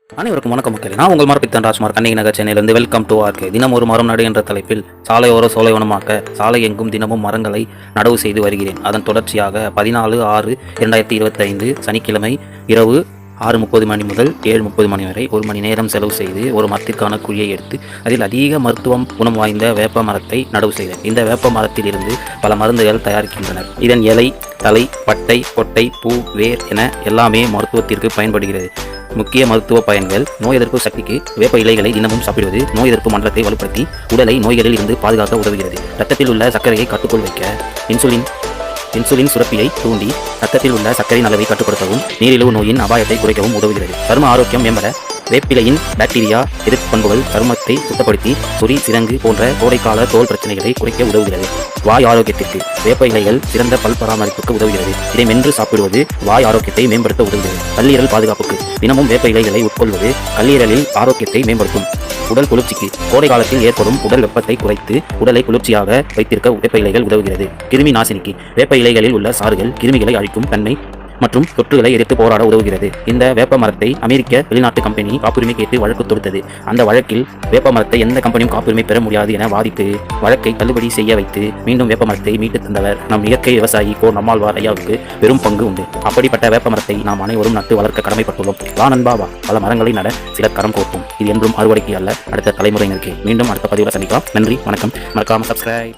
அனைவருக்கும் வணக்கம் மக்களே. நான் உங்கள் மரப்பித்தன் ராஜ்குமார், கண்ணகி நகர், சென்னையிலிருந்து. Welcome to RK. தினம் ஒரு மரம் நடு என்ற தலைப்பில் சாலையோர சோலைவனமாக்க சாலை எங்கும் தினமும் மரங்களை நடவு செய்து வருகிறேன். அதன் தொடர்ச்சியாக 14/6/2025 சனிக்கிழமை இரவு 6:30 மணி முதல் 7:30 மணி வரை 1 மணி நேரம் செலவு செய்து ஒரு மரத்திற்கான குழியை எடுத்து அதில் அதிக மருத்துவம் குணம் வாய்ந்த வேப்ப மரத்தை நடவு செய்தேன். இந்த வேப்ப மரத்தில் இருந்து பல மருந்துகள் தயாரிக்கின்றனர். இதன் இலை, தலை, பட்டை, கொட்டை, பூ, வேர் என எல்லாமே மருத்துவத்திற்கு பயன்படுகிறது. முக்கிய மருத்துவ பயன்கள்: நோய் எதிர்ப்பு சக்திக்கு வேப்ப இலைகளை தினமும் சாப்பிடுவது நோய் எதிர்ப்பு மண்டலத்தை வலுப்படுத்தி உடலை நோய்களில் இருந்து பாதுகாக்க உதவுகிறது. இரத்தத்தில் உள்ள சர்க்கரையை கட்டுக்குள் வைக்க, இன்சுலின் சுரப்பியை தூண்டி இரத்தத்தில் உள்ள சர்க்கரையின் அளவை கட்டுப்படுத்தவும், நீரிழிவு நோயின் அபாயத்தை குறைக்கவும் உதவுகிறது. சரும ஆரோக்கியம் மேம்பட வேப்பிலையின் பாக்டீரியா எதிர்ப்பு பண்புகள் சருமத்தை சுத்தப்படுத்தி சொறி, சிரங்கு போன்ற கோடைக்கால தோல் பிரச்சனைகளை குறைக்க உதவுகிறது. வாய் ஆரோக்கியத்திற்கு வேப்ப இலைகள் சிறந்த பல் பராமரிப்புக்கு உதவுகிறது. இதை மென்று சாப்பிடுவது வாய் ஆரோக்கியத்தை மேம்படுத்த உதவுகிறது. கல்லீரல் பாதுகாப்புக்கு தினமும் வேப்ப இலைகளை உட்கொள்வது கல்லீரலில் ஆரோக்கியத்தை மேம்படுத்தும். உடல் குளிர்ச்சிக்கு கோடை காலத்தில் ஏற்படும் உடல் வெப்பத்தை குறைத்து உடலை குளிர்ச்சியாக வைத்திருக்க வேப்ப இலைகள் உதவுகிறது. கிருமி நாசினிக்கு வேப்ப இலைகளில் உள்ள சாறுகள் கிருமிகளை அழிக்கும் தன்மை மற்றும் தொற்றுகளை எதிர்த்து போராட உதவுகிறது. இந்த வேப்ப மரத்தை அமெரிக்க வெளிநாட்டு கம்பெனி காப்புரிமை கேட்டு வழக்கு தொடுத்தது. அந்த வழக்கில் வேப்ப மரத்தை எந்த கம்பெனியும் காப்புரிமை பெற முடியாது என வாதிட்டு வழக்கை தள்ளுபடி செய்ய வைத்து மீண்டும் வேப்ப மரத்தை மீட்டு தந்தவர் நம் இயற்கை விவசாயி கோ. நம்மாழ்வார் ஐயாவுக்கு பெரும் பங்கு உண்டு. அப்படிப்பட்ட வேப்ப மரத்தை நாம் அனைவரும் நட்டு வளர்க்க கடமைப்பட்டுள்ளோம். வா நண்பா வா, பல மரங்களை நட சிலர் கரம் கோர்ப்போம். இது என்றும் அறுவடைக்கு அல்ல, அடுத்த தலைமுறையினருக்கு. மீண்டும் அடுத்த பதிவில் சந்திக்கலாம். நன்றி, வணக்கம். மறக்காம சப்ஸ்கிரைப்.